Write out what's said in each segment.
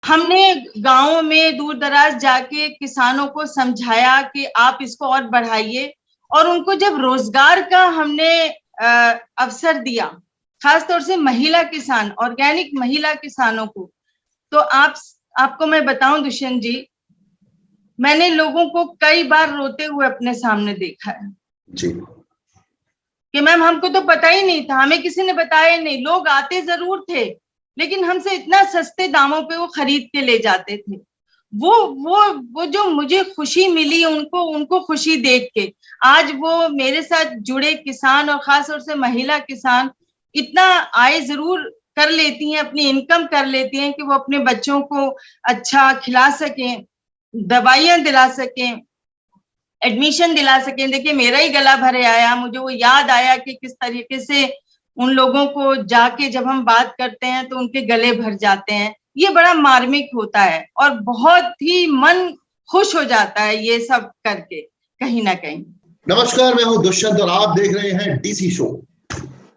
हमने गांवों में दूर दराज जाके किसानों को समझाया कि आप इसको और बढ़ाइए, और उनको जब रोजगार का हमने अवसर दिया, खासतौर से महिला किसान, ऑर्गेनिक महिला किसानों को, तो आपको मैं बताऊं दुष्यंत जी, मैंने लोगों को कई बार रोते हुए अपने सामने देखा है जी कि मैम हमको तो पता ही नहीं था, हमें किसी ने बताया ही नहीं। लोग आते जरूर थे, लेकिन हमसे इतना सस्ते दामों पे वो खरीद के ले जाते थे। वो जो मुझे खुशी मिली उनको खुशी देख के, आज वो मेरे साथ जुड़े किसान और खास तौर से महिला किसान इतना आय जरूर कर लेती हैं, अपनी इनकम कर लेती हैं कि वो अपने बच्चों को अच्छा खिला सकें, दवाइयां दिला सकें, एडमिशन दिला सकें। देखिए मेरा ही गला भरे आया, मुझे वो याद आया कि किस तरीके से उन लोगों को जाके जब हम बात करते हैं तो उनके गले भर जाते हैं। ये बड़ा मार्मिक होता है और बहुत ही मन खुश हो जाता है ये सब करके कहीं ना कहीं। नमस्कार, मैं हूं दुष्यंत और आप देख रहे हैं डीसी शो।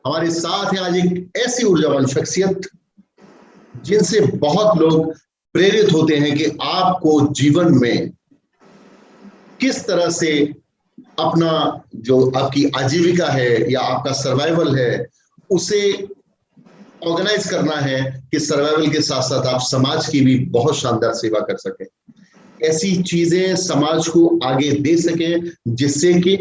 हमारे साथ है आज एक ऐसी ऊर्जावान शख्सियत जिनसे बहुत लोग प्रेरित होते हैं कि आपको जीवन में किस तरह से अपना जो आपकी आजीविका है या आपका सर्वाइवल है उसे ऑर्गेनाइज करना है कि सर्वाइवल के साथ साथ आप समाज की भी बहुत शानदार सेवा कर सकें, ऐसी चीजें समाज को आगे दे सकें जिससे कि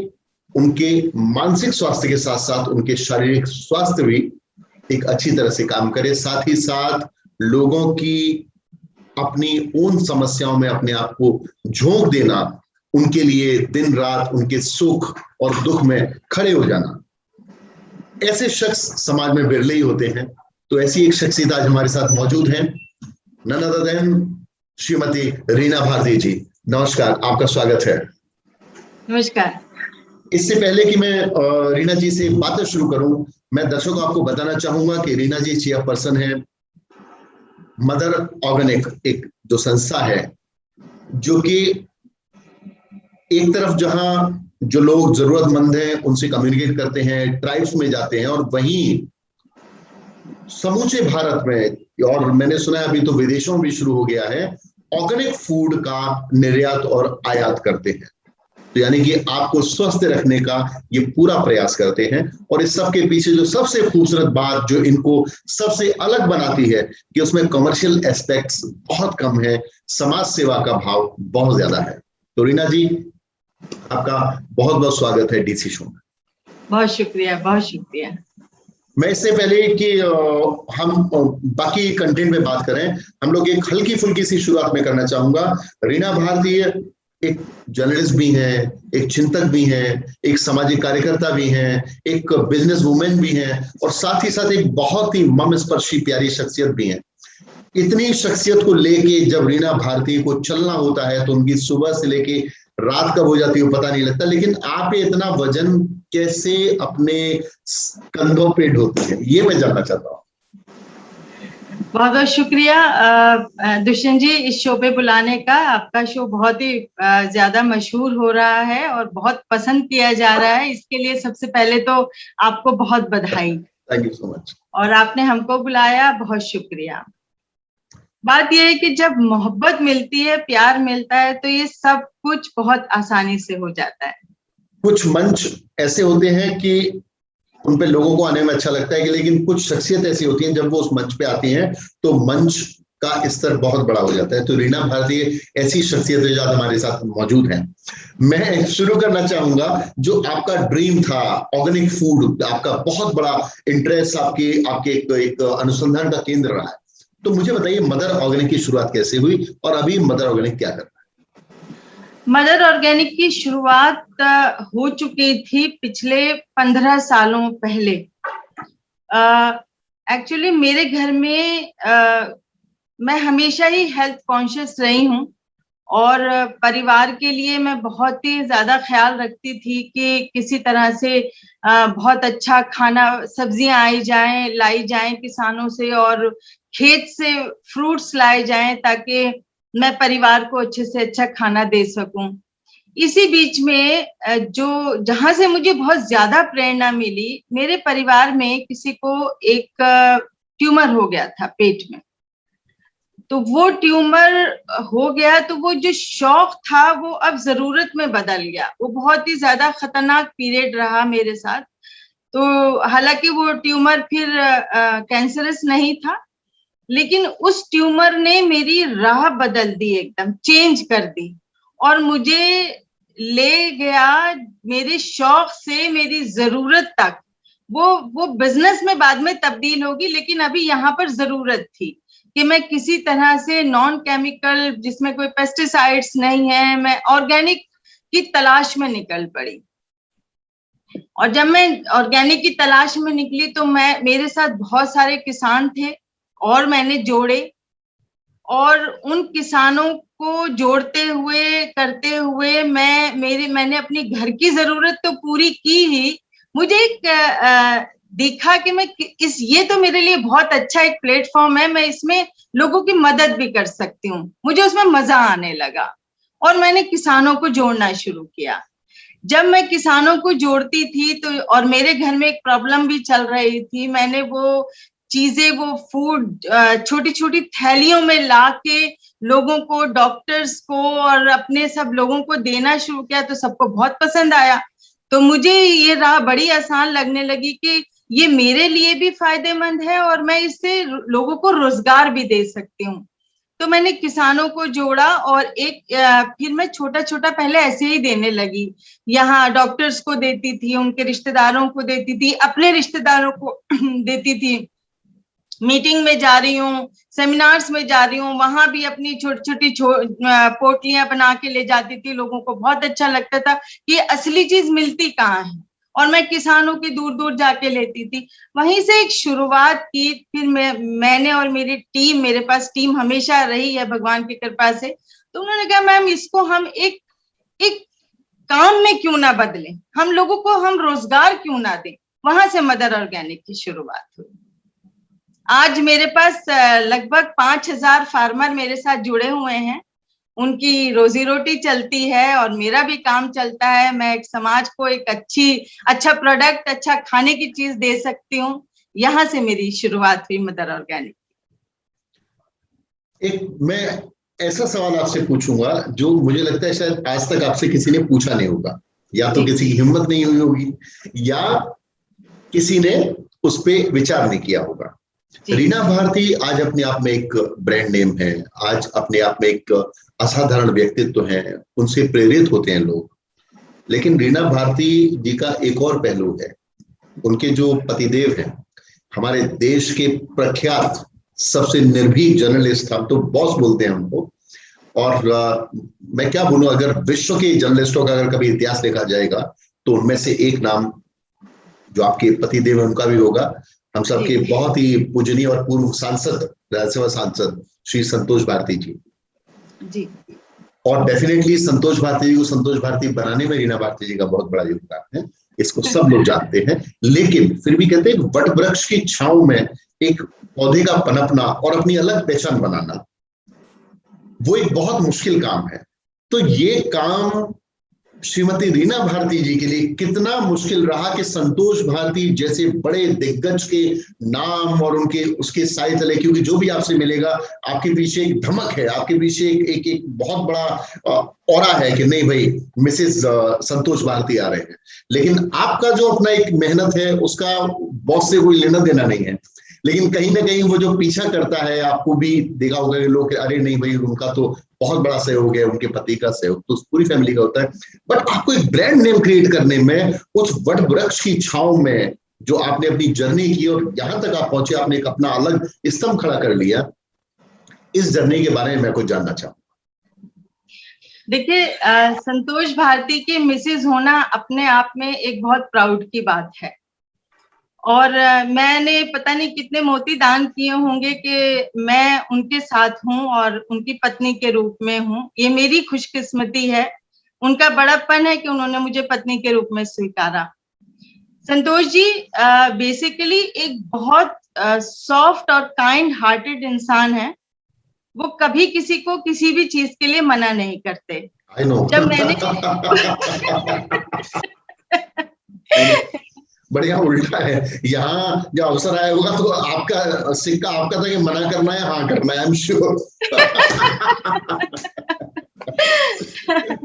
उनके मानसिक स्वास्थ्य के साथ साथ उनके शारीरिक स्वास्थ्य भी एक अच्छी तरह से काम करे। साथ ही साथ लोगों की अपनी उन समस्याओं में अपने आप को झोंक देना, उनके लिए दिन रात उनके सुख और दुख में खड़े हो जाना, ऐसे शख्स समाज में बिरले ही होते हैं। तो ऐसी एक शख्सियत आज हमारे साथ मौजूद है, none other than Shrimati Reena Bharti ji. नमस्कार, आपका स्वागत है। नमस्कार। इससे पहले कि मैं रीना जी से बातें शुरू करूं, मैं दर्शकों को आपको बताना चाहूंगा कि रीना जी चेयरपर्सन है मदर ऑर्गेनिक, एक जो संस्था है जो कि एक तरफ जहां जो लोग जरूरतमंद हैं उनसे कम्युनिकेट करते हैं, ट्राइब्स में जाते हैं, और वहीं समूचे भारत में, और मैंने सुना है अभी तो विदेशों में भी शुरू हो गया है, ऑर्गेनिक फूड का निर्यात और आयात करते हैं। तो यानी कि आपको स्वस्थ रखने का ये पूरा प्रयास करते हैं। और इस सब के पीछे जो सबसे खूबसूरत बात जो इनको सबसे अलग बनाती है कि उसमें कमर्शियल एस्पेक्ट्स बहुत कम है, समाज सेवा का भाव बहुत ज्यादा है। तो रीना जी, आपका बहुत बहुत स्वागत है डीसी शो में। बहुत शुक्रिया, बहुत शुक्रिया। मैं इससे पहले कि हम बाकी कंटेंट में बात करें, हम लोग एक हल्की फुल्की सी शुरुआत में करना चाहूंगा। रीना भारती एक जर्नलिस्ट भी हैं, एक चिंतक भी हैं, एक सामाजिक कार्यकर्ता भी हैं, एक बिजनेस वुमेन भी हैं, और साथ ही साथ एक बहुत ही मर्मस्पर्शी प्यारी शख्सियत भी हैं। इतनी शख्सियत को लेके जब रीना भारती को चलना होता है तो उनकी सुबह से लेके रात कब हो जाती है पता नहीं लगता। लेकिन आप इतना वजन कैसे अपने कंधों पे ढोती है, ये मैं जानना चाहता हूँ। बहुत बहुत शुक्रिया दुष्यंत जी इस शो पे बुलाने का। आपका शो बहुत ही ज्यादा मशहूर हो रहा है और बहुत पसंद किया जा रहा है। इसके लिए सबसे पहले तो आपको बहुत बधाई। Thank you so much. और आपने हमको बुलाया, बहुत शुक्रिया। बात यह है कि जब मोहब्बत मिलती है, प्यार मिलता है, तो ये सब कुछ बहुत आसानी से हो जाता है। कुछ मंच ऐसे होते हैं कि उन पे लोगों को आने में अच्छा लगता है, कि लेकिन कुछ शख्सियत ऐसी होती हैं जब वो उस मंच पे आती हैं तो मंच का स्तर बहुत बड़ा हो जाता है। तो रीना भारती ऐसी शख्सियत है जो हमारे साथ मौजूद है। मैं शुरू करना चाहूंगा, जो आपका ड्रीम था ऑर्गेनिक फूड, आपका बहुत बड़ा इंटरेस्ट, आपके एक अनुसंधान का केंद्र रहा है, तो मुझे बताइए मदर ऑर्गेनिक की शुरुआत कैसे हुई और अभी मदर ऑर्गेनिक क्या कर रहा है? मदर ऑर्गेनिक की शुरुआत हो चुकी थी पिछले 15 सालों पहले। एक्चुअली मेरे घर में मैं हमेशा ही हेल्थ कॉन्शियस रही हूँ और परिवार के लिए मैं बहुत ही ज्यादा ख्याल रखती थी कि किसी तरह से बहुत अच्छा खाना, सब्जियां लाई जाएं किसानों से, और खेत से फ्रूट्स लाए जाएं ताकि मैं परिवार को अच्छे से अच्छा खाना दे सकूं। इसी बीच में जहां से मुझे बहुत ज्यादा प्रेरणा मिली, मेरे परिवार में किसी को एक ट्यूमर हो गया था पेट में। तो वो ट्यूमर हो गया, तो वो जो शौक था वो अब जरूरत में बदल गया। वो बहुत ही ज्यादा खतरनाक पीरियड रहा मेरे साथ। तो हालांकि वो ट्यूमर फिर कैंसरस नहीं था, लेकिन उस ट्यूमर ने मेरी राह बदल दी, एकदम चेंज कर दी, और मुझे ले गया मेरे शौक से मेरी जरूरत तक। वो बिजनेस में बाद में तब्दील होगी, लेकिन अभी यहाँ पर जरूरत थी कि मैं किसी तरह से नॉन केमिकल, जिसमें कोई पेस्टिसाइड्स नहीं है, मैं ऑर्गेनिक की तलाश में निकल पड़ी। और जब मैं ऑर्गेनिक की तलाश में निकली तो मेरे साथ बहुत सारे किसान थे और मैंने जोड़े, और उन किसानों को जोड़ते हुए करते हुए मैंने अपनी घर की जरूरत तो पूरी की ही। मुझे एक देखा कि ये तो मेरे लिए बहुत अच्छा एक प्लेटफॉर्म है, मैं इसमें लोगों की मदद भी कर सकती हूँ। मुझे उसमें मजा आने लगा और मैंने किसानों को जोड़ना शुरू किया। जब मैं किसानों को जोड़ती थी तो, और मेरे घर में एक प्रॉब्लम भी चल रही थी, मैंने वो चीजें, वो फूड छोटी छोटी थैलियों में ला के लोगों को, डॉक्टर्स को और अपने सब लोगों को देना शुरू किया, तो सबको बहुत पसंद आया। तो मुझे ये राह बड़ी आसान लगने लगी कि ये मेरे लिए भी फायदेमंद है और मैं इससे लोगों को रोजगार भी दे सकती हूँ। तो मैंने किसानों को जोड़ा और फिर मैं छोटा छोटा पहले ऐसे ही देने लगी। यहाँ डॉक्टर्स को देती थी, उनके रिश्तेदारों को देती थी, अपने रिश्तेदारों को देती थी। मीटिंग में जा रही हूँ, सेमिनार्स में जा रही हूँ, वहां भी अपनी छोटी छोटी पोटलियां बना के ले जाती थी। लोगों को बहुत अच्छा लगता था कि असली चीज मिलती कहाँ है, और मैं किसानों की दूर दूर जाके लेती थी। वहीं से एक शुरुआत की। फिर मैंने और मेरी टीम, मेरे पास टीम हमेशा रही है भगवान की कृपा से, तो उन्होंने कहा मैम इसको हम एक एक काम में क्यों ना बदलें, हम लोगों को हम रोजगार क्यों ना दें। वहां से मदर ऑर्गेनिक की शुरुआत हुई। आज मेरे पास लगभग 5,000 फार्मर मेरे साथ जुड़े हुए हैं। उनकी रोजी रोटी चलती है और मेरा भी काम चलता है। मैं एक समाज को एक अच्छा प्रोडक्ट, अच्छा खाने की चीज दे सकती हूँ। यहाँ से मेरी शुरुआत हुई मदर ऑर्गेनिक। एक मैं ऐसा सवाल आपसे पूछूंगा जो मुझे लगता है शायद आज तक आपसे किसी ने पूछा नहीं होगा, या तो किसी की हिम्मत नहीं हुई होगी या किसी ने उस पर विचार नहीं किया होगा। रीना भारती आज अपने आप में एक ब्रांड नेम है, आज अपने आप में एक असाधारण व्यक्तित्व है, उनसे प्रेरित होते हैं लोग। लेकिन रीना भारती जी का एक और पहलू है, उनके जो पतिदेव हैं, हमारे देश के प्रख्यात सबसे निर्भीक जर्नलिस्ट, हम तो बॉस बोलते हैं उनको। और मैं क्या बोलूं, अगर विश्व के जर्नलिस्टों का अगर कभी इतिहास देखा जाएगा तो उनमें से एक नाम जो आपके पतिदेव है उनका भी होगा। हम सबके बहुत ही पूजनीय और पूर्व सांसद, राज्यसभा सांसद श्री संतोष भारती जी। और डेफिनेटली संतोष भारती जी को संतोष भारती बनाने में रीना भारती जी का बहुत बड़ा योगदान है, इसको सब लोग जानते हैं। लेकिन फिर भी कहते हैं वट वृक्ष की छांव में एक पौधे का पनपना और अपनी अलग पहचान बनाना, वो एक बहुत मुश्किल काम है। तो ये काम श्रीमती रीना भारती जी के लिए कितना मुश्किल रहा कि संतोष भारती जैसे बड़े दिग्गज के नाम और उनके उसके साए तले, क्योंकि जो भी आपसे मिलेगा आपके पीछे एक धमक है, आपके पीछे एक बहुत बड़ा ऑरा है कि नहीं भाई मिसेस संतोष भारती आ रहे हैं। लेकिन आपका जो अपना एक मेहनत है उसका बॉस से कोई लेना देना नहीं है, लेकिन कहीं ना कहीं वो जो पीछा करता है, आपको भी देखा होगा कि लोग अरे नहीं भाई उनका तो बहुत बड़ा सहयोग है, उनके पति का सहयोग तो पूरी फैमिली का होता है। बट आपको एक ब्रांड नेम क्रिएट करने में, उस वट वृक्ष की छांव में जो आपने अपनी जर्नी की और यहां तक आप पहुंचे, आपने एक अपना अलग स्तंभ खड़ा कर लिया, इस जर्नी के बारे में मैं कुछ जानना चाहूंगा। देखिए, संतोष भारती के मिसेज होना अपने आप में एक बहुत प्राउड की बात है। और मैंने पता नहीं कितने मोती दान किए होंगे कि मैं उनके साथ हूँ और उनकी पत्नी के रूप में हूँ। ये मेरी खुशकिस्मती है, उनका बड़प्पन है कि उन्होंने मुझे पत्नी के रूप में स्वीकारा। संतोष जी बेसिकली एक बहुत सॉफ्ट और काइंड हार्टेड इंसान है। वो कभी किसी को किसी भी चीज के लिए मना नहीं करते। जब मैंने बढ़िया उल्टा है। यहाँ जब अवसर आया होगा तो आपका सिक्का आपका था कि मना करना है, हाँ करना है, आई एम श्योर।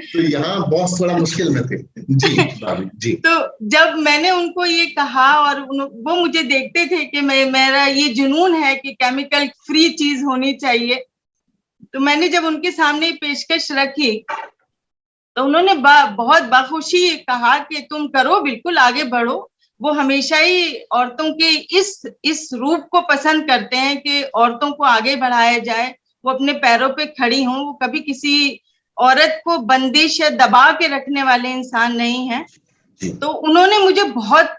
तो यहाँ बॉस थोड़ा मुश्किल में थे। जी भाभी जी। तो जब मैंने उनको ये कहा और वो मुझे देखते थे कि मेरा ये जुनून है कि केमिकल फ्री चीज होनी चाहिए, तो मैंने जब उनके सामने पेशकश रखी तो उन्होंने बहुत बखुशी कहा कि तुम करो, बिल्कुल आगे बढ़ो। वो हमेशा ही औरतों के इस रूप को पसंद करते हैं कि औरतों को आगे बढ़ाया जाए, वो अपने पैरों पे खड़ी हों। वो कभी किसी औरत को बंदिश या दबा के रखने वाले इंसान नहीं है। तो उन्होंने मुझे बहुत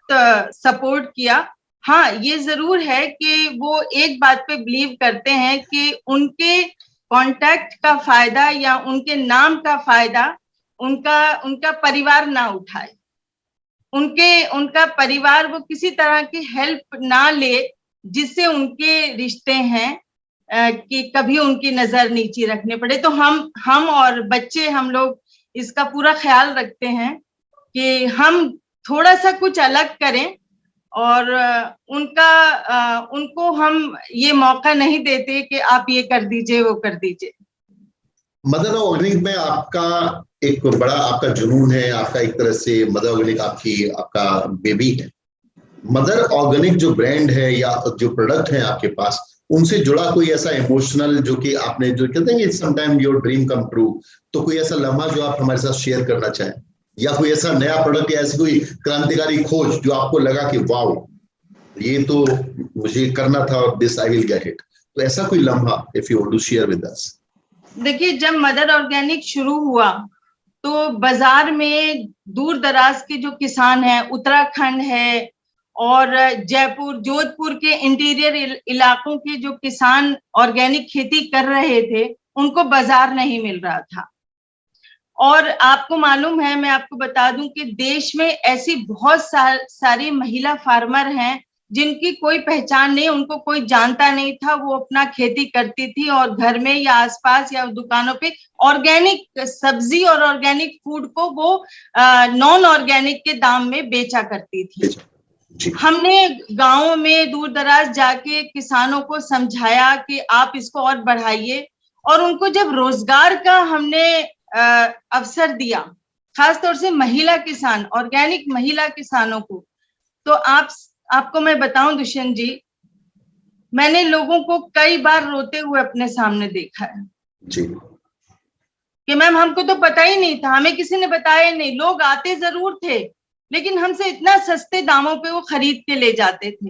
सपोर्ट किया। हाँ, ये जरूर है कि वो एक बात पे बिलीव करते हैं कि उनके कॉन्टैक्ट का फायदा या उनके नाम का फायदा उनका परिवार ना उठाए, उनका परिवार वो किसी तरह की हेल्प ना ले जिससे उनके रिश्ते हैं कि कभी उनकी नजर नीची रखने पड़े। तो हम और बच्चे, हम लोग इसका पूरा ख्याल रखते हैं कि हम थोड़ा सा कुछ अलग करें और उनको हम ये मौका नहीं देते कि आप ये कर दीजिए, वो कर दीजिए। मदर ऑर्गेनिक में आपका एक बड़ा आपका जुनून है, आपका एक तरह से मदर ऑर्गेनिक आपका बेबी है। मदर ऑर्गेनिक जो ब्रांड है या जो प्रोडक्ट है आपके पास, उनसे जुड़ा कोई ऐसा इमोशनल जो कि आपने जो कहते हैं sometime your dream come true, तो कोई ऐसा लम्हा जो आप हमारे साथ शेयर करना चाहें, या कोई ऐसा नया प्रोडक्ट या ऐसी कोई क्रांतिकारी खोज जो आपको लगा कि वाओ ये तो मुझे करना था और this I will get it, तो ऐसा कोई लम्हा if you want to share with us. देखिए, जब मदर ऑर्गेनिक शुरू हुआ तो बाजार में दूर दराज के जो किसान हैं, उत्तराखंड है और जयपुर, जोधपुर के इंटीरियर इलाकों के जो किसान ऑर्गेनिक खेती कर रहे थे, उनको बाजार नहीं मिल रहा था। और आपको मालूम है, मैं आपको बता दूं कि देश में ऐसी बहुत सारी महिला फार्मर हैं जिनकी कोई पहचान नहीं, उनको कोई जानता नहीं था। वो अपना खेती करती थी और घर में या आसपास या दुकानों पे ऑर्गेनिक सब्जी और ऑर्गेनिक फूड को वो नॉन ऑर्गेनिक के दाम में बेचा करती थी। हमने गांवों में दूर दराज जाके किसानों को समझाया कि आप इसको और बढ़ाइए, और उनको जब रोजगार का हमने अवसर दिया, खासतौर से महिला किसान, ऑर्गेनिक महिला किसानों को, तो आपको मैं बताऊं दुष्यंत जी, मैंने लोगों को कई बार रोते हुए अपने सामने देखा है जी कि मैम हमको तो पता ही नहीं था, हमें किसी ने बताया नहीं। लोग आते जरूर थे लेकिन हमसे इतना सस्ते दामों पे वो खरीद के ले जाते थे।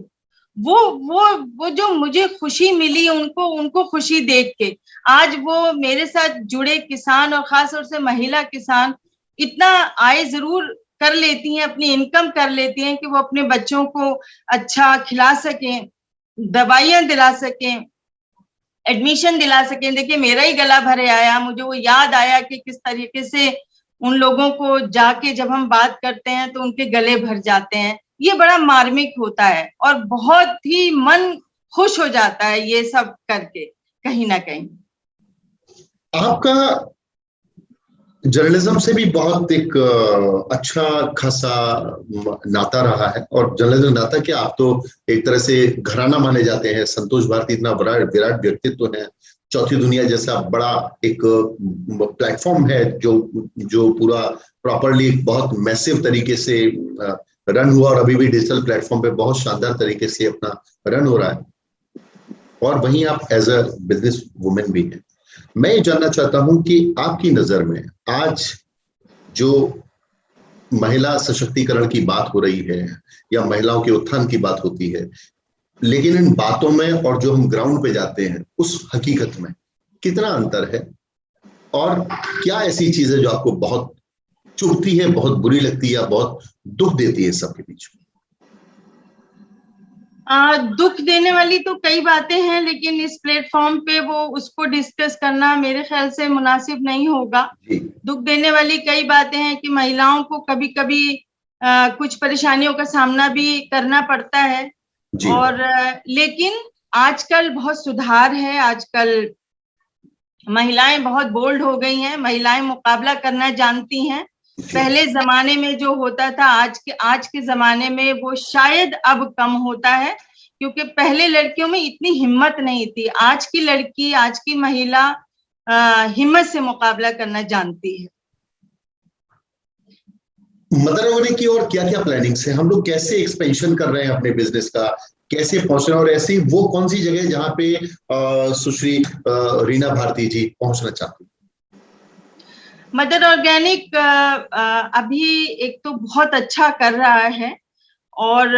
वो जो मुझे खुशी मिली उनको खुशी देख के, आज वो मेरे साथ जुड़े किसान और खास तौर से महिला किसान इतना आय जरूर कर लेती हैं, अपनी इनकम कर लेती हैं कि वो अपने बच्चों को अच्छा खिला सकें, दवाइयां दिला सकें, एडमिशन दिला सकें। देखिए, मेरा ही गला भरे आया, मुझे वो याद आया कि किस तरीके से उन लोगों को जाके जब हम बात करते हैं तो उनके गले भर जाते हैं। ये बड़ा मार्मिक होता है और बहुत ही मन खुश हो जाता है ये सब करके, कहीं ना कहीं। आपका जर्नलिज्म से भी बहुत एक अच्छा खासा नाता रहा है, और जर्नलिज्म नाता क्या, आप तो एक तरह से घराना माने जाते हैं। संतोष भारती इतना बड़ा विराट व्यक्तित्व है, चौथी दुनिया जैसा बड़ा एक प्लेटफॉर्म है जो पूरा प्रॉपरली बहुत मैसिव तरीके से रन हुआ, और अभी भी डिजिटल प्लेटफॉर्म पे बहुत शानदार तरीके से अपना रन हो रहा है। और वहीं आप एज अ बिजनेस वुमेन भी हैं। मैं ये जानना चाहता हूं कि आपकी नजर में आज जो महिला सशक्तिकरण की बात हो रही है या महिलाओं के उत्थान की बात होती है, लेकिन इन बातों में और जो हम ग्राउंड पे जाते हैं उस हकीकत में कितना अंतर है, और क्या ऐसी चीज है जो आपको बहुत चुभती है, बहुत बुरी लगती है या बहुत दुख देती है सबके बीच में? दुख देने वाली तो कई बातें हैं, लेकिन इस प्लेटफॉर्म पे वो उसको डिस्कस करना मेरे ख्याल से मुनासिब नहीं होगा। दुख देने वाली कई बातें हैं कि महिलाओं को कभी कभी कुछ परेशानियों का सामना भी करना पड़ता है, और लेकिन आजकल बहुत सुधार है। आजकल महिलाएं बहुत बोल्ड हो गई हैं, महिलाएं मुकाबला करना जानती हैं, पहले जमाने में जो होता था, आज के जमाने में वो शायद अब कम होता है, क्योंकि पहले लड़कियों में इतनी हिम्मत नहीं थी। आज की लड़की, आज की महिला हिम्मत से मुकाबला करना जानती है। मदर ऑर्गेनिक की और क्या क्या प्लानिंग्स है, हम लोग कैसे एक्सपेंशन कर रहे हैं अपने बिजनेस का, कैसे पहुंच रहे हैं, और ऐसी वो कौन सी जगह जहां पे सुश्री रीना भारती जी पहुंचना चाहती? मदर ऑर्गेनिक अभी एक तो बहुत अच्छा कर रहा है, और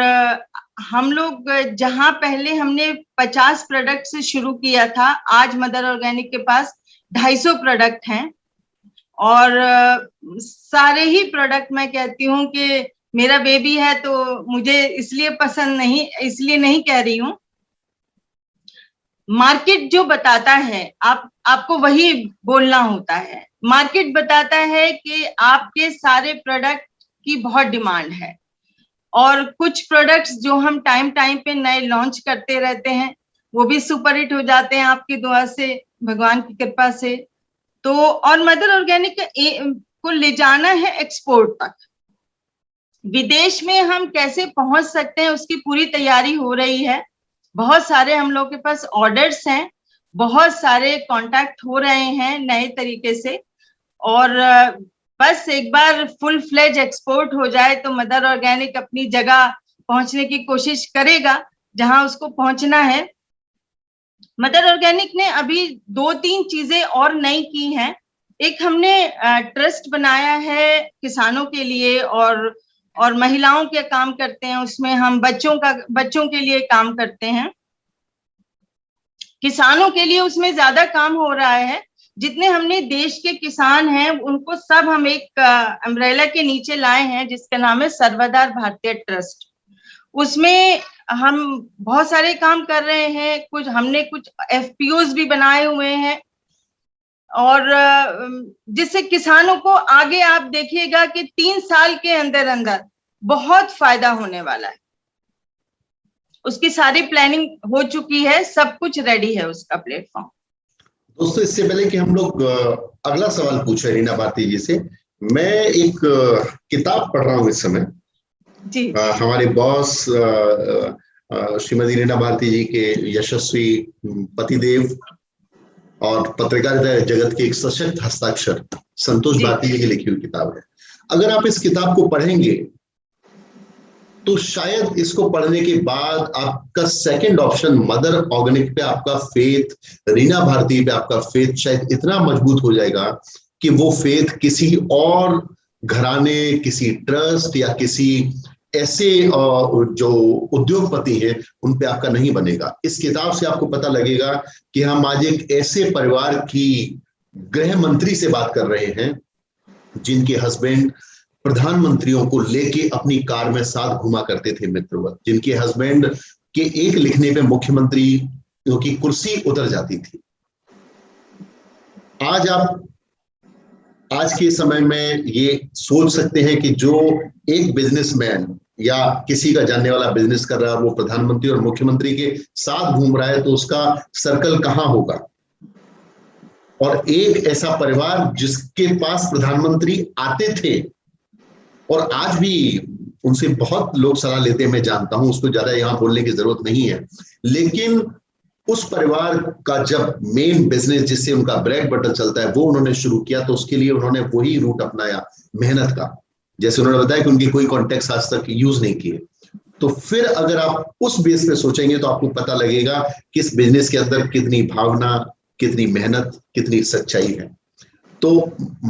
हम लोग जहां पहले हमने 50 प्रोडक्ट से शुरू किया था, आज मदर ऑर्गेनिक के पास 250 प्रोडक्ट हैं। और सारे ही प्रोडक्ट, मैं कहती हूँ कि मेरा बेबी है तो मुझे इसलिए पसंद नहीं, इसलिए नहीं कह रही हूँ। मार्केट जो बताता है, आपको वही बोलना होता है। मार्केट बताता है कि आपके सारे प्रोडक्ट की बहुत डिमांड है, और कुछ प्रोडक्ट्स जो हम टाइम टाइम पे नए लॉन्च करते रहते हैं, वो भी सुपर हिट हो जाते हैं आपकी दुआ से, भगवान की कृपा से। तो और मदर ऑर्गेनिक को ले जाना है एक्सपोर्ट तक। विदेश में हम कैसे पहुंच सकते हैं, उसकी पूरी तैयारी हो रही है। बहुत सारे हम लोग के पास ऑर्डर्स हैं, बहुत सारे कांटेक्ट हो रहे हैं नए तरीके से, और बस एक बार फुल फ्लेज एक्सपोर्ट हो जाए तो मदर ऑर्गेनिक अपनी जगह पहुंचने की कोशिश करेगा जहां उसको पहुंचना है। मदर ऑर्गेनिक ने अभी 2-3 चीजें और नई की हैं। एक हमने ट्रस्ट बनाया है किसानों के लिए, और महिलाओं के काम करते हैं उसमें। हम बच्चों के लिए काम करते हैं। किसानों के लिए उसमें ज्यादा काम हो रहा है। जितने हमने देश के किसान हैं उनको सब हम एक अम्ब्रेला के नीचे लाए हैं, जिसका नाम है सर्वदार भारतीय ट्रस्ट। उसमें हम बहुत सारे काम कर रहे हैं। कुछ एफपीओज भी बनाए हुए हैं, और जिससे किसानों को आगे आप देखिएगा कि 3 साल के अंदर अंदर बहुत फायदा होने वाला है। उसकी सारी प्लानिंग हो चुकी है, सब कुछ रेडी है उसका प्लेटफॉर्म। दोस्तों, इससे पहले कि हम लोग अगला सवाल पूछे रीना भारती जी से, मैं एक किताब पढ़ रहा हूँ इस समय जी। हमारे बॉस श्रीमती रीना भारती जी के यशस्वी पतिदेव और पत्रकारिता जगत के एक सशक्त हस्ताक्षर संतोष भारती जी की लिखी हुई किताब है। अगर आप इस किताब को पढ़ेंगे तो शायद इसको पढ़ने के बाद आपका सेकंड ऑप्शन मदर ऑर्गेनिक पे आपका फेथ, रीना भारती पे आपका फेथ शायद इतना मजबूत हो जाएगा कि वो फेथ किसी और घराने, किसी ट्रस्ट या किसी ऐसे जो उद्योगपति हैं उन पे आपका नहीं बनेगा। इस किताब से आपको पता लगेगा कि हम आज एक ऐसे परिवार की गृह मंत्री से बात कर रहे हैं जिनके हस्बैंड प्रधानमंत्रियों को लेके अपनी कार में साथ घुमा करते थे मित्रवत, जिनके हस्बैंड के एक लिखने पे मुख्यमंत्री की कुर्सी उतर जाती थी। आज के समय में ये सोच सकते हैं कि जो एक बिजनेसमैन या किसी का जानने वाला बिजनेस कर रहा है, वो प्रधानमंत्री और मुख्यमंत्री के साथ घूम रहा है, तो उसका सर्कल कहाँ होगा। और एक ऐसा परिवार जिसके पास प्रधानमंत्री आते थे और आज भी उनसे बहुत लोग सलाह लेते हैं, मैं जानता हूं, उसको ज्यादा यहां बोलने की जरूरत नहीं है, लेकिन उस परिवार का जब मेन बिजनेस जिससे उनका ब्रेड बटर चलता है वो उन्होंने शुरू किया, तो उसके लिए उन्होंने वही रूट अपनाया मेहनत का। जैसे उन्होंने बताया कि उनकी कोई कॉन्टेक्स्ट आज तक यूज नहीं किए। तो फिर अगर आप उस बेस पे सोचेंगे तो आपको पता लगेगा कि इस बिजनेस के अंदर कितनी भावना, कितनी मेहनत, कितनी सच्चाई है। तो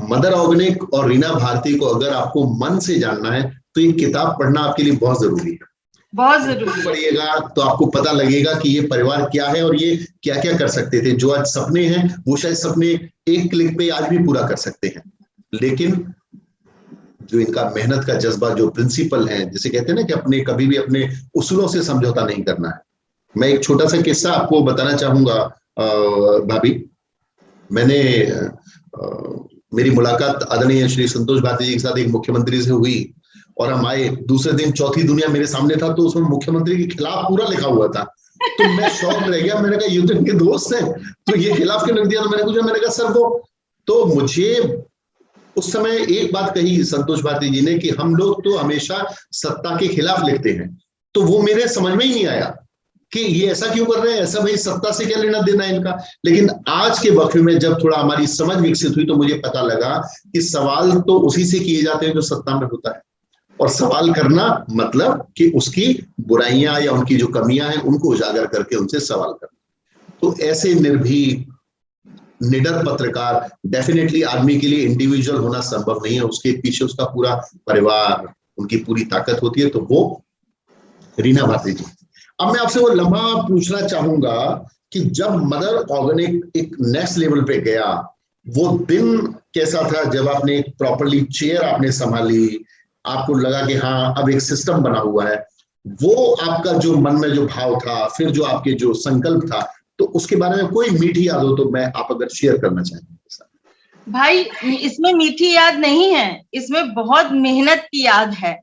मदर ऑर्गेनिक और रीना भारती को अगर आपको मन से जानना है तो ये किताब पढ़ना आपके लिए बहुत जरूरी है। बहुत जरूरी पढ़िएगा तो आपको पता लगेगा कि ये परिवार क्या है और ये क्या क्या कर सकते थे। जो आज सपने हैं वो शायद सपने एक क्लिक पे आज भी पूरा कर सकते हैं, लेकिन जो इनका मेहनत का जज्बा, जो प्रिंसिपल है, जिसे कहते हैं ना कि अपने कभी भी अपने उसूलों से समझौता नहीं करना है। मैं एक छोटा सा किस्सा आपको बताना चाहूंगा भाभी। मैंने मेरी मुलाकात आदरणीय श्री संतोष भारती जी के साथ एक मुख्यमंत्री से हुई और हम आए, दूसरे दिन चौथी दुनिया मेरे सामने था, तो उसमें मुख्यमंत्री के खिलाफ पूरा लिखा हुआ था। तो मैं शॉक रह गया। मैंने कहा ये तो इनके दोस्त हैं, तो ये खिलाफ क्यों लिख दिया? तो मैंने पूछा, मैंने कहा सर वो तो मुझे उस समय एक बात कही संतोष भारती जी ने कि हम लोग तो हमेशा सत्ता के खिलाफ लिखते हैं, तो वो मेरे समझ में ही नहीं आया कि ये ऐसा क्यों कर रहे हैं, ऐसा भाई सत्ता से क्या लेना देना है इनका। लेकिन आज के वक्त में जब थोड़ा हमारी समझ विकसित हुई तो मुझे पता लगा कि सवाल तो उसी से किए जाते हैं जो सत्ता में होता है, और सवाल करना मतलब कि उसकी बुराइयां या उनकी जो कमियां हैं उनको उजागर करके उनसे सवाल करना। तो ऐसे निर्भीक निडर पत्रकार डेफिनेटली आदमी के लिए इंडिविजुअल होना संभव नहीं है, उसके पीछे उसका पूरा परिवार, उनकी पूरी ताकत होती है। तो वो रीना भारती जी। अब मैं आपसे वो लम्हा पूछना चाहूंगा कि जब मदर ऑर्गेनिक एक नेक्स्ट लेवल पे गया, वो दिन कैसा था जब आपने प्रॉपरली चेयर आपने संभाली, आपको लगा कि हाँ अब एक सिस्टम बना हुआ है, वो आपका जो मन में जो भाव था, फिर जो आपके जो संकल्प था, तो उसके बारे में कोई मीठी याद हो तो मैं आप अगर शेयर करना चाहेंगे। भाई इसमें मीठी याद नहीं है, इसमें बहुत मेहनत की याद है।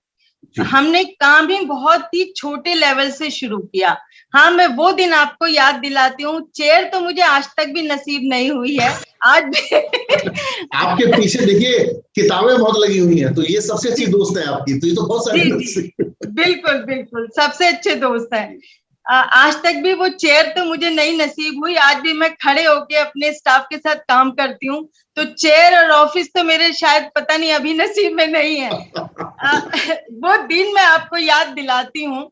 हमने काम ही बहुत ही छोटे लेवल से शुरू किया। हाँ, मैं वो दिन आपको याद दिलाती हूँ, चेयर तो मुझे आज तक भी नसीब नहीं हुई है। आज भी आपके पीछे देखिए किताबें बहुत लगी हुई हैं, तो ये सबसे अच्छी दोस्त है आपकी, तो ये तो बहुत सारी बिल्कुल बिल्कुल सबसे अच्छे दोस्त हैं। आज तक भी वो चेयर तो मुझे नहीं नसीब हुई। आज भी मैं खड़े होके अपने स्टाफ के साथ काम करती हूँ, तो चेयर और ऑफिस तो मेरे शायद पता नहीं अभी नसीब में नहीं है। वो दिन मैं आपको याद दिलाती हूँ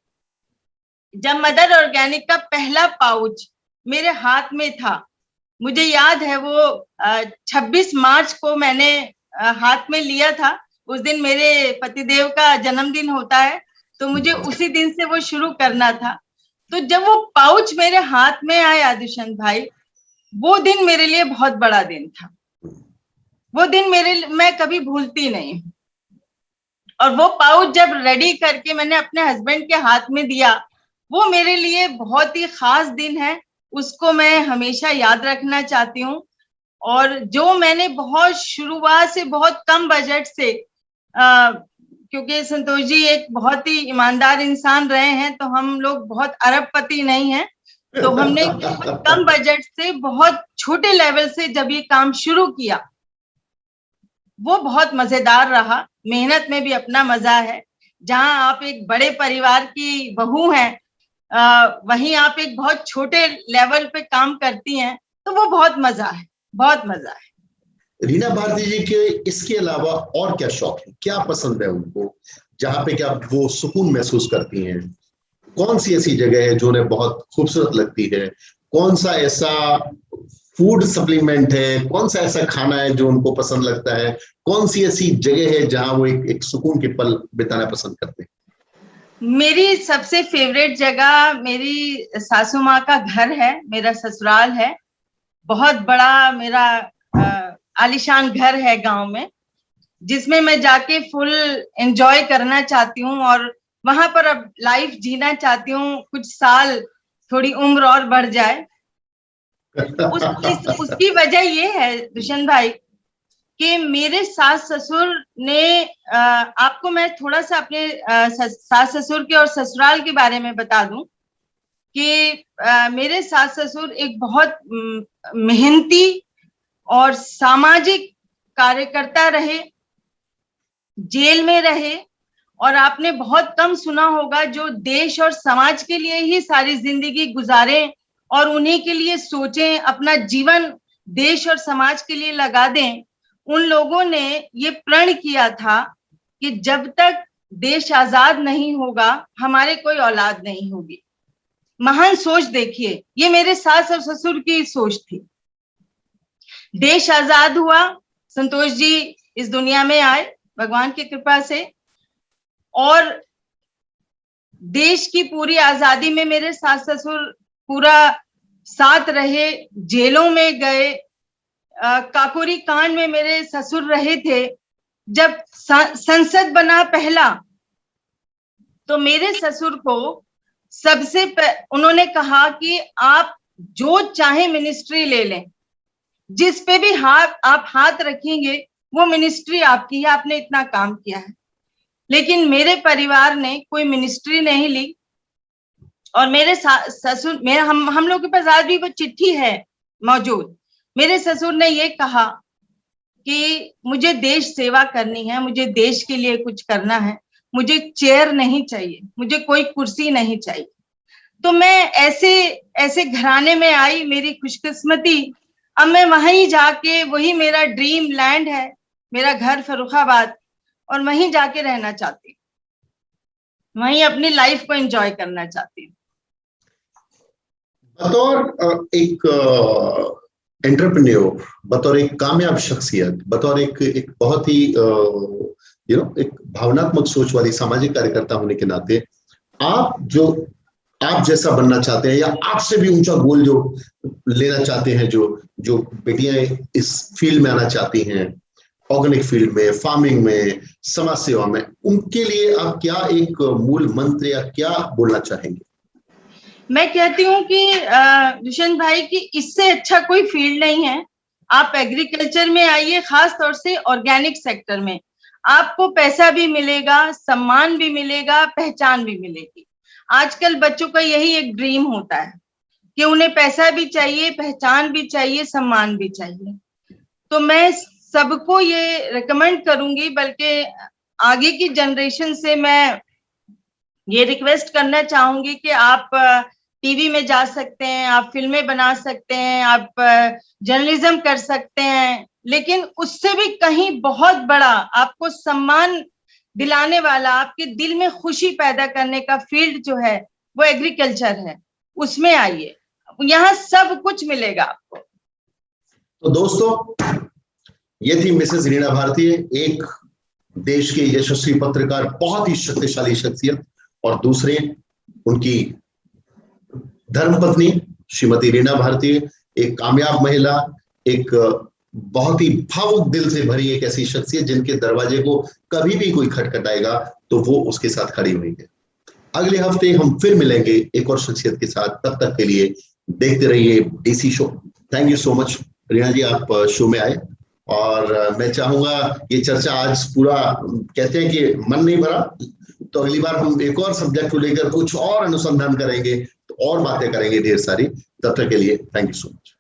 जब मदर ऑर्गेनिक का पहला पाउच मेरे हाथ में था। मुझे याद है वो 26 मार्च को मैंने हाथ में लिया था। उस दिन मेरे पतिदेव का जन्मदिन होता है, तो मुझे उसी दिन से वो शुरू करना था। तो जब वो पाउच मेरे हाथ में आया दुष्यंत भाई, वो दिन मेरे लिए बहुत बड़ा दिन था। वो दिन मैं कभी भूलती नहीं। और वो पाउच जब रेडी करके मैंने अपने हस्बैंड के हाथ में दिया, वो मेरे लिए बहुत ही खास दिन है। उसको मैं हमेशा याद रखना चाहती हूँ। और जो मैंने बहुत शुरुआत से बहुत कम बजट से, क्योंकि संतोष जी एक बहुत ही ईमानदार इंसान रहे हैं, तो हम लोग बहुत अरबपति नहीं हैं, तो हमने कम बजट से बहुत छोटे लेवल से जब ये काम शुरू किया, वो बहुत मजेदार रहा। मेहनत में भी अपना मजा है। जहां आप एक बड़े परिवार की बहू हैं, वहीं आप एक बहुत छोटे लेवल पे काम करती हैं, तो वो बहुत मजा है, बहुत मजा है। रीना भारती जी के इसके अलावा और क्या शौक है, क्या पसंद है उनको, जहां पे क्या वो सुकून महसूस करती हैं? कौन सी ऐसी जगह है जो उन्हें बहुत खूबसूरत लगती है? कौन सा ऐसा फूड सप्लीमेंट है, कौन सा ऐसा खाना है जो उनको पसंद लगता है? कौन सी ऐसी जगह है जहां वो एक सुकून के पल बिताना पसंद करते हैं? मेरी सबसे फेवरेट जगह मेरी सासू माँ का घर है, मेरा ससुराल है। बहुत बड़ा मेरा आलीशान घर है गांव में, जिसमें मैं जाके फुल एंजॉय करना चाहती हूँ और वहां पर अब लाइफ जीना चाहती हूँ। कुछ साल थोड़ी उम्र और बढ़ जाए। उसकी वजह ये है दुष्यंत भाई कि मेरे सास ससुर ने, आपको मैं थोड़ा सा अपने सास ससुर के और ससुराल के बारे में बता दूं कि मेरे सास ससुर एक बहुत मेहनती और सामाजिक कार्यकर्ता रहे, जेल में रहे। और आपने बहुत कम सुना होगा जो देश और समाज के लिए ही सारी जिंदगी गुजारें और उन्हीं के लिए सोचें, अपना जीवन देश और समाज के लिए लगा दें। उन लोगों ने ये प्रण किया था कि जब तक देश आजाद नहीं होगा, हमारे कोई औलाद नहीं होगी। महान सोच देखिए, ये मेरे सास और ससुर की सोच थी। देश आजाद हुआ, संतोष जी इस दुनिया में आए भगवान की कृपा से, और देश की पूरी आजादी में मेरे सास ससुर पूरा साथ रहे। जेलों में गए, काकोरी कांड में मेरे ससुर रहे थे। जब संसद बना पहला, तो मेरे ससुर को उन्होंने कहा कि आप जो चाहे मिनिस्ट्री ले लें, जिस पे भी आप हाथ रखेंगे वो मिनिस्ट्री आपकी है, आपने इतना काम किया है। लेकिन मेरे परिवार ने कोई मिनिस्ट्री नहीं ली। और मेरे ससुर, मेरा हम लोग के पास आज भी वो चिट्ठी है मौजूद। मेरे ससुर ने ये कहा कि मुझे देश सेवा करनी है, मुझे देश के लिए कुछ करना है, मुझे चेयर नहीं चाहिए, मुझे कोई कुर्सी नहीं चाहिए। तो मैं ऐसे घराने में आई, मेरी खुशकिस्मती, अब मैं वहीं जाके, वही मेरा ड्रीम लैंड है, मेरा घर फर्रुखाबाद, और वहीं जाके रहना चाहती हूँ, वहीं अपनी लाइफ को एंजॉय करना चाहती हूँ। बतौर एक एंटरप्रेन्योर, बतौर एक कामयाब शख्सियत, बतौर एक बहुत ही एक भावनात्मक सोच वाली सामाजिक कार्यकर्ता होने के नाते, आप जैसा बनना चाहते हैं या आपसे भी ऊंचा गोल जो लेना चाहते हैं, जो बेटियां इस फील्ड में आना चाहती हैं, ऑर्गेनिक फील्ड में, फार्मिंग में, समाज सेवा में, उनके लिए आप क्या एक मूल मंत्र या क्या बोलना चाहेंगे? मैं कहती हूँ कि दुष्यंत भाई, कि इससे अच्छा कोई फील्ड नहीं है। आप एग्रीकल्चर में आइए, खास तौर से ऑर्गेनिक सेक्टर में, आपको पैसा भी मिलेगा, सम्मान भी मिलेगा, पहचान भी मिलेगी। आजकल बच्चों का यही एक ड्रीम होता है कि उन्हें पैसा भी चाहिए, पहचान भी चाहिए, सम्मान भी चाहिए। तो मैं सबको ये रिकमेंड करूंगी, बल्कि आगे की जनरेशन से मैं ये रिक्वेस्ट करना चाहूंगी कि आप टीवी में जा सकते हैं, आप फिल्में बना सकते हैं, आप जर्नलिज्म कर सकते हैं, लेकिन उससे भी कहीं बहुत बड़ा आपको सम्मान दिलाने वाला, आपके दिल में खुशी पैदा करने का फील्ड जो है वो एग्रीकल्चर है। उसमें आइए, यहाँ सब कुछ मिलेगा आपको। तो दोस्तों, ये थी मिसेस रीना भारती, एक देश के यशस्वी पत्रकार, बहुत ही शक्तिशाली शख्सियत, और दूसरे उनकी धर्मपत्नी श्रीमती रीना भारती, एक कामयाब महिला, एक बहुत ही भावुक दिल से भरी एक ऐसी शख्सियत जिनके दरवाजे को कभी भी कोई खटखटाएगा तो वो उसके साथ खड़ी हुई है। अगले हफ्ते हम फिर मिलेंगे एक और शख्सियत के साथ। तब तक के लिए देखते रहिए DC show. Thank you so much Reena ji, आप शो में आए, और मैं चाहूंगा ये चर्चा आज पूरा, कहते हैं कि मन नहीं भरा, तो अगली बार हम एक और सब्जेक्ट को लेकर कुछ और अनुसंधान करेंगे, तो और बातें करेंगे ढेर सारी। तब तक के लिए थैंक यू सो मच।